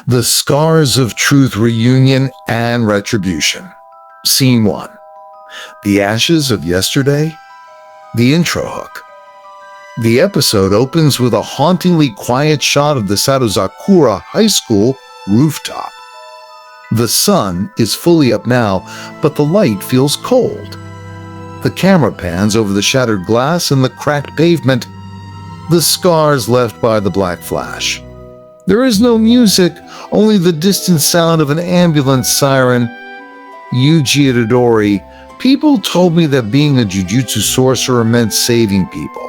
The Scars of Truth Reunion and Retribution. Scene 1. The Ashes of Yesterday. The intro hook. The episode opens with a hauntingly quiet shot of the Satozakura High School rooftop. The sun is fully up now, but the light feels cold. The camera pans over the shattered glass and the cracked pavement, the scars left by the black flash. There is no music, only the distant sound of an ambulance siren. Yuji Itadori, people told me that being a jujutsu sorcerer meant saving people.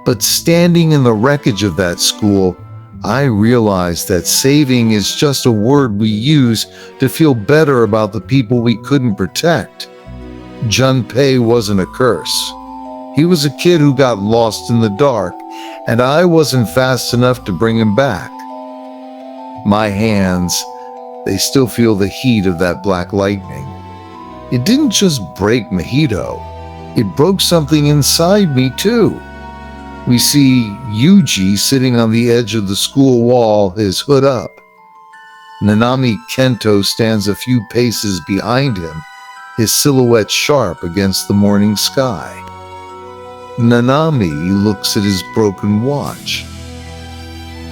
But standing in the wreckage of that school, I realized that saving is just a word we use to feel better about the people we couldn't protect. Junpei wasn't a curse. He was a kid who got lost in the dark, and I wasn't fast enough to bring him back. My hands, they still feel the heat of that black lightning. It didn't just break Mahito, it broke something inside me too. We see Yuji sitting on the edge of the school wall, his hood up. Nanami Kento stands a few paces behind him, his silhouette sharp against the morning sky. Nanami looks at his broken watch.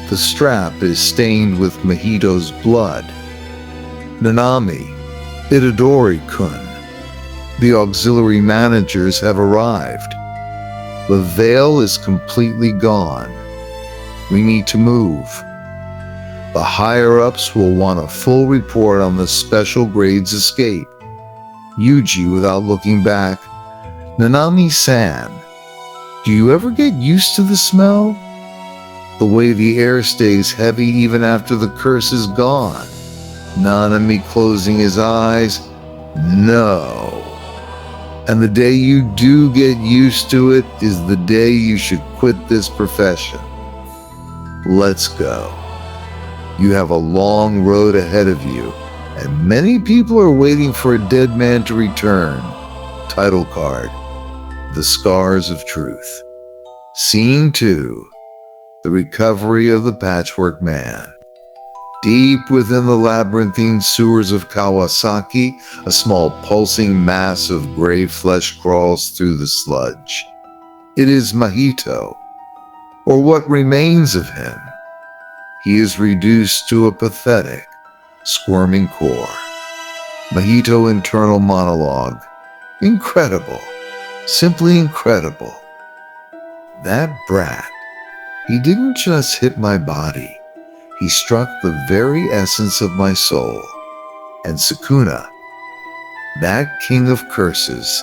The strap is stained with Mahito's blood. Nanami, Itadori-kun, the auxiliary managers have arrived. The veil is completely gone. We need to move. The higher-ups will want a full report on the special grades escape. Yuji, without looking back, Nanami-san, do you ever get used to the smell? The way the air stays heavy even after the curse is gone. Nanami closing his eyes, no. And the day you do get used to it is the day you should quit this profession. Let's go. You have a long road ahead of you, and many people are waiting for a dead man to return. Title card, The Scars of Truth. Scene 2. The recovery of the Patchwork Man. Deep within the labyrinthine sewers of Kawasaki, a small pulsing mass of gray flesh crawls through the sludge. It is Mahito, or what remains of him. He is reduced to a pathetic, squirming core. Mahito internal monologue. Incredible. Simply incredible. That brat. He didn't just hit my body. He struck the very essence of my soul. And Sukuna, that king of curses,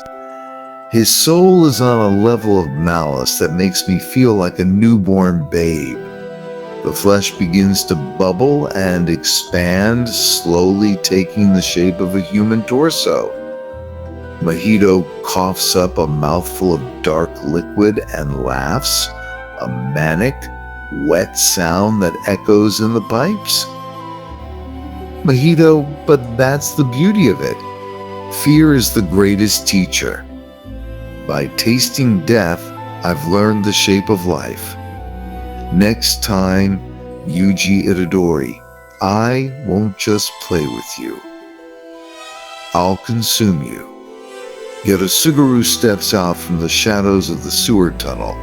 his soul is on a level of malice that makes me feel like a newborn babe. The flesh begins to bubble and expand, slowly taking the shape of a human torso. Mahito coughs up a mouthful of dark liquid and laughs, a manic, wet sound that echoes in the pipes. Mahito, but that's the beauty of it. Fear is the greatest teacher. By tasting death, I've learned the shape of life. Next time, Yuji Itadori, I won't just play with you. I'll consume you. Suguru steps out from the shadows of the sewer tunnel,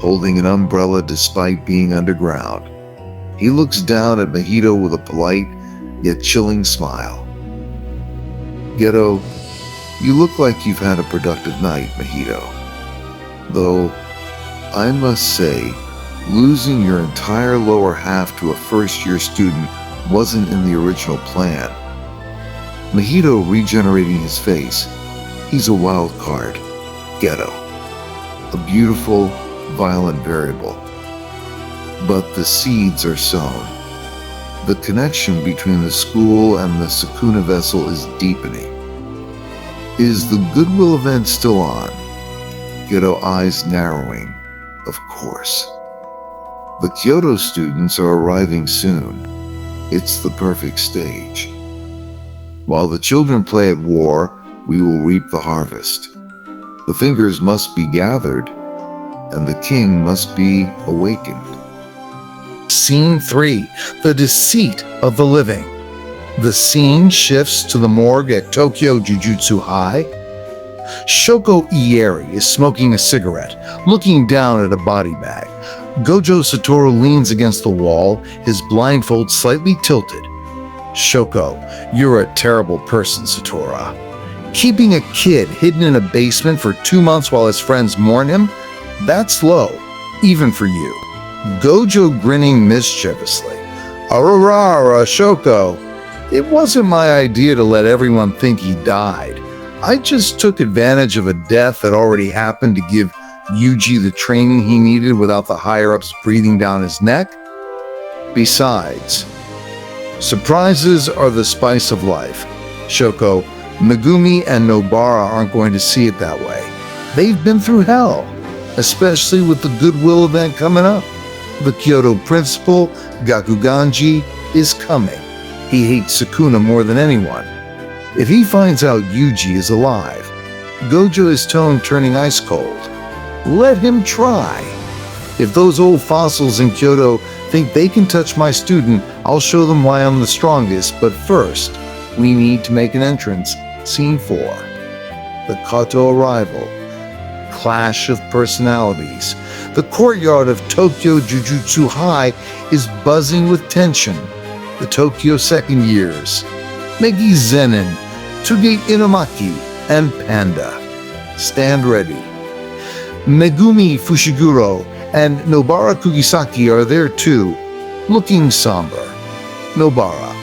holding an umbrella despite being underground. He looks down at Mahito with a polite, yet chilling smile. Geto, you look like you've had a productive night, Mahito. Though, I must say, losing your entire lower half to a first-year student wasn't in the original plan. Mahito regenerating his face. He's a wild card. Geto. A beautiful, violent variable. But the seeds are sown. The connection between the school and the Sukuna vessel is deepening. Is the Goodwill Event still on? Geto eyes narrowing. Of course. The Kyoto students are arriving soon. It's the perfect stage. While the children play at war, we will reap the harvest. The fingers must be gathered, and the king must be awakened. Scene 3. The Deceit of the Living. The scene shifts to the morgue at Tokyo Jujutsu High. Shoko Ieri is smoking a cigarette, looking down at a body bag. Gojo Satoru leans against the wall, his blindfold slightly tilted. Shoko, you're a terrible person, Satoru. Keeping a kid hidden in a basement for 2 months while his friends mourn him? That's low, even for you. Gojo grinning mischievously. Ararara, Shoko. It wasn't my idea to let everyone think he died. I just took advantage of a death that already happened to give Yuji the training he needed without the higher-ups breathing down his neck. Besides, surprises are the spice of life. Shoko, Megumi and Nobara aren't going to see it that way. They've been through hell, especially with the Goodwill Event coming up. The Kyoto principal, Gakuganji, is coming. He hates Sukuna more than anyone. If he finds out Yuji is alive, Gojo is tone turning ice cold. Let him try. If those old fossils in Kyoto think they can touch my student, I'll show them why I'm the strongest, but first, we need to make an entrance. Scene 4. The Kato arrival. Clash of personalities. The courtyard of Tokyo Jujutsu High is buzzing with tension. The Tokyo second years. Megi Zenin, Tsuge Inumaki, and Panda. Stand ready. Megumi Fushiguro and Nobara Kugisaki are there too, looking somber. Nobara,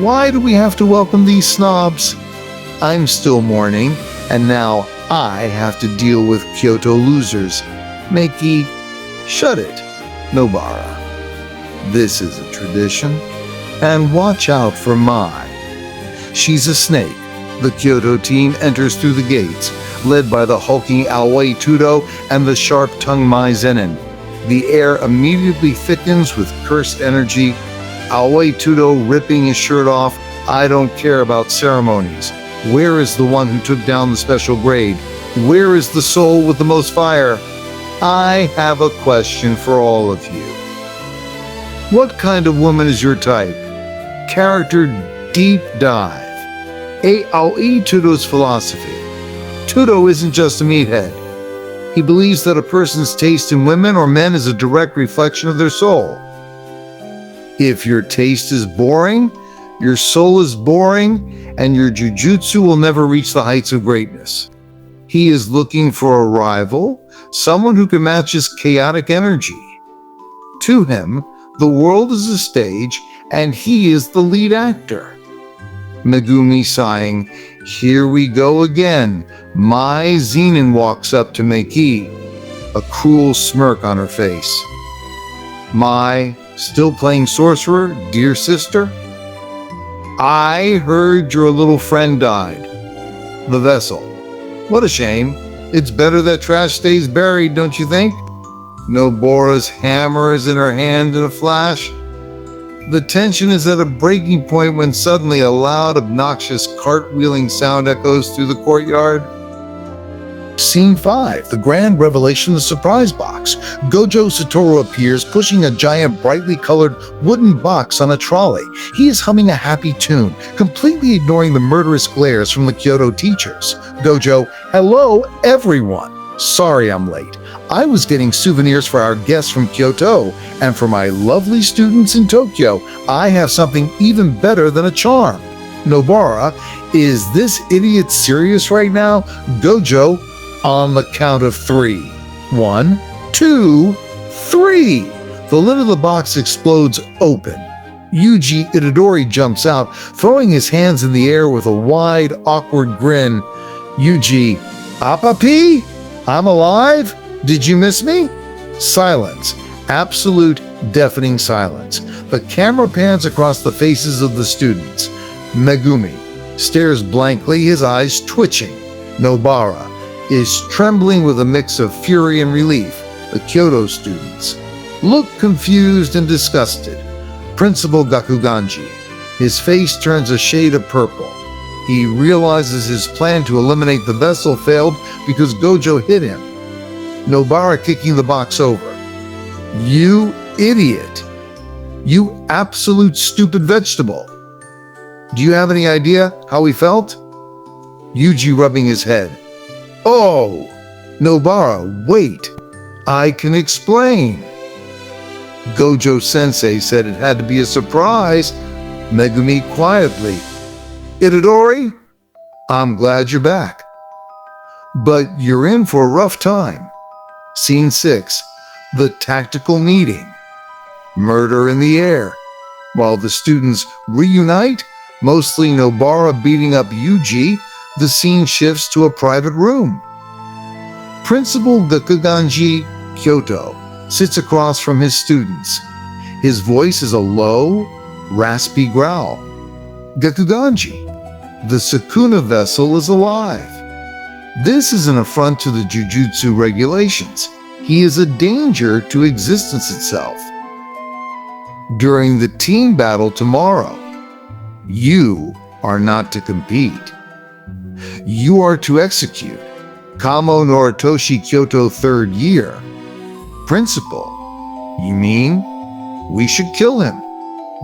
why do we have to welcome these snobs? I'm still mourning, and now I have to deal with Kyoto losers. Meki, shut it. Nobara, this is a tradition, and watch out for Mai. She's a snake. The Kyoto team enters through the gates, led by the hulking Aoi Tudo and the sharp-tongued Mai Zenin. The air immediately thickens with cursed energy. Aoi Tudo ripping his shirt off. I don't care about ceremonies. Where is the one who took down the special grade? Where is the soul with the most fire? I have a question for all of you. What kind of woman is your type? Character deep dive. Aoi Tudo's philosophy. Tudo isn't just a meathead. He believes that a person's taste in women or men is a direct reflection of their soul. If your taste is boring, your soul is boring, and your jujutsu will never reach the heights of greatness. He is looking for a rival, someone who can match his chaotic energy. To him, the world is a stage, and he is the lead actor. Megumi sighing, here we go again. Mai Zenin walks up to Meki, a cruel smirk on her face. Mai, still playing sorcerer, dear sister? I heard your little friend died. The vessel. What a shame. It's better that trash stays buried, don't you think? Nobora's hammer is in her hand in a flash. The tension is at a breaking point when suddenly a loud, obnoxious cartwheeling sound echoes through the courtyard. Scene 5, the grand revelation of the surprise box. Gojo Satoru appears, pushing a giant, brightly colored wooden box on a trolley. He is humming a happy tune, completely ignoring the murderous glares from the Kyoto teachers. Gojo, hello, everyone. Sorry I'm late. I was getting souvenirs for our guests from Kyoto, and for my lovely students in Tokyo, I have something even better than a charm. Nobara, is this idiot serious right now? Gojo, on the count of 3. 1, 2, 3. The lid of the box explodes open. Yuji Itadori jumps out, throwing his hands in the air with a wide, awkward grin. Yuji, Apapi? I'm alive? Did you miss me? Silence. Absolute, deafening silence. The camera pans across the faces of the students. Megumi stares blankly, his eyes twitching. Nobara is trembling with a mix of fury and relief. The Kyoto students look confused and disgusted. Principal Gakuganji, his face turns a shade of purple. He realizes his plan to eliminate the vessel failed because Gojo hit him. Nobara kicking the box over. You idiot! You absolute stupid vegetable. Do you have any idea how he felt? Yuji rubbing his head. Oh, Nobara, wait. I can explain. Gojo-sensei said it had to be a surprise. Megumi quietly. Itadori, I'm glad you're back. But you're in for a rough time. Scene 6. The tactical meeting. Murder in the air. While the students reunite, mostly Nobara beating up Yuji, the scene shifts to a private room. Principal Gakuganji Kyoto sits across from his students. His voice is a low, raspy growl. Gakuganji, the Sukuna vessel is alive. This is an affront to the Jujutsu regulations. He is a danger to existence itself. During the team battle tomorrow, you are not to compete. You are to execute. Kamo Noritoshi Kyoto 3rd year. Principal, you mean? We should kill him.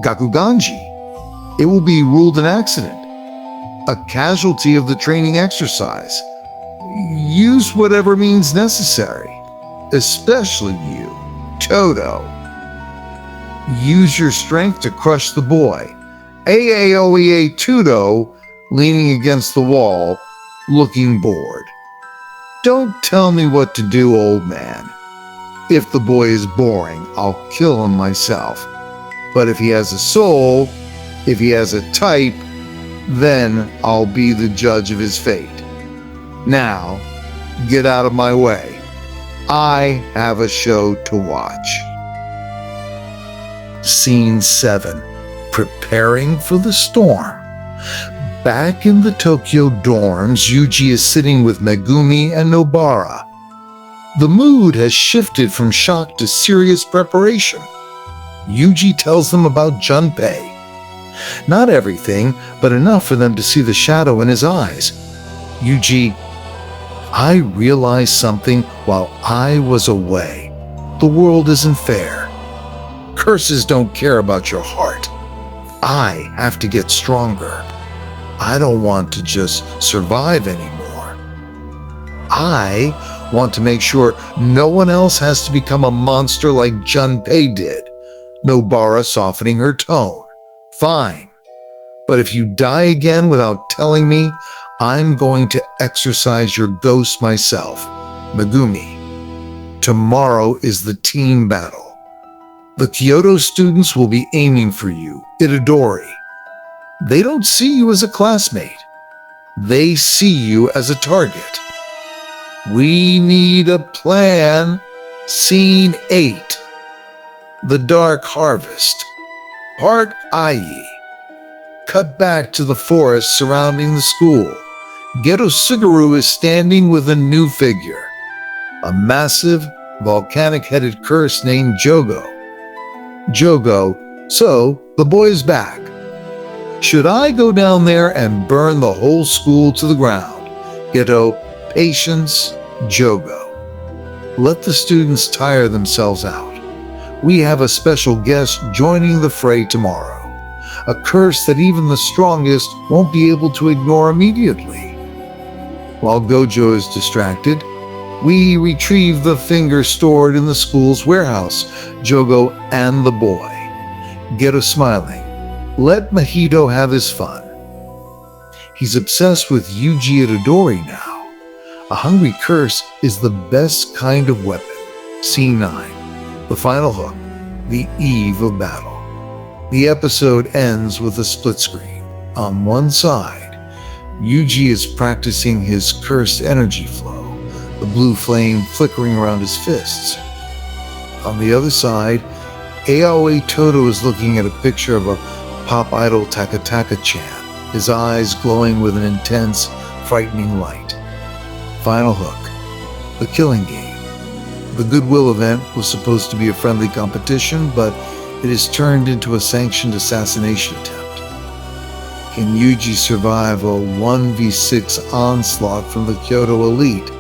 Gakuganji, it will be ruled an accident. A casualty of the training exercise. Use whatever means necessary. Especially you, Toto. Use your strength to crush the boy. Aoea Tudo, leaning against the wall, looking bored. Don't tell me what to do, old man. If the boy is boring, I'll kill him myself. But if he has a soul, if he has a type, then I'll be the judge of his fate. Now, get out of my way. I have a show to watch. Scene 7. Preparing for the storm. Back in the Tokyo dorms, Yuji is sitting with Megumi and Nobara. The mood has shifted from shock to serious preparation. Yuji tells them about Junpei. Not everything, but enough for them to see the shadow in his eyes. Yuji, I realized something while I was away. The world isn't fair. Curses don't care about your heart. I have to get stronger. I don't want to just survive anymore. I want to make sure no one else has to become a monster like Junpei did. Nobara softening her tone. Fine. But if you die again without telling me, I'm going to exorcise your ghost myself. Megumi. Tomorrow is the team battle. The Kyoto students will be aiming for you, Itadori. They don't see you as a classmate. They see you as a target. We need a plan. Scene 8. The Dark Harvest. Part IE. Cut back to the forest surrounding the school. Geto Suguru is standing with a new figure. A massive, volcanic-headed curse named Jogo. Jogo, so the boy is back. Should I go down there and burn the whole school to the ground? Geto, patience, Jogo. Let the students tire themselves out. We have a special guest joining the fray tomorrow. A curse that even the strongest won't be able to ignore immediately. While Gojo is distracted, we retrieve the finger stored in the school's warehouse, Jogo and the boy. Geto smiling. Let Mahito have his fun. He's obsessed with Yuji Itadori now. A hungry curse is the best kind of weapon. Scene 9. The final hook. The eve of battle. The episode ends with a split screen. On one side, Yuji is practicing his cursed energy flow, the blue flame flickering around his fists. On the other side, Aoi Toto is looking at a picture of a pop idol Taka-Taka-chan, his eyes glowing with an intense, frightening light. Final hook. The killing game. The Goodwill Event was supposed to be a friendly competition, but it has turned into a sanctioned assassination attempt. Can Yuji survive a 1v6 onslaught from the Kyoto elite?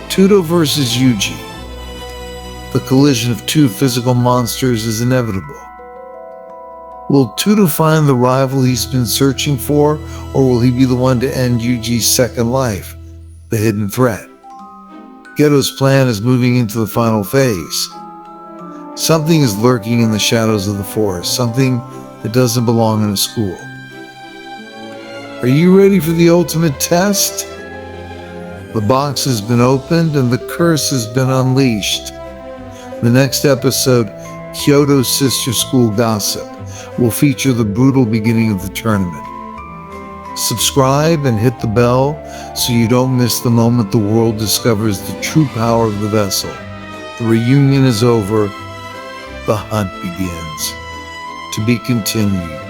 Tudo versus Yuji. The collision of two physical monsters is inevitable. Will Tudo find the rival he's been searching for, or will he be the one to end Yuji's second life, the hidden threat? Geto's plan is moving into the final phase. Something is lurking in the shadows of the forest, something that doesn't belong in a school. Are you ready for the ultimate test? The box has been opened and the curse has been unleashed. The next episode, Kyoto Sister School Gossip, will feature the brutal beginning of the tournament. Subscribe and hit the bell so you don't miss the moment the world discovers the true power of the vessel. The reunion is over. The hunt begins. To be continued.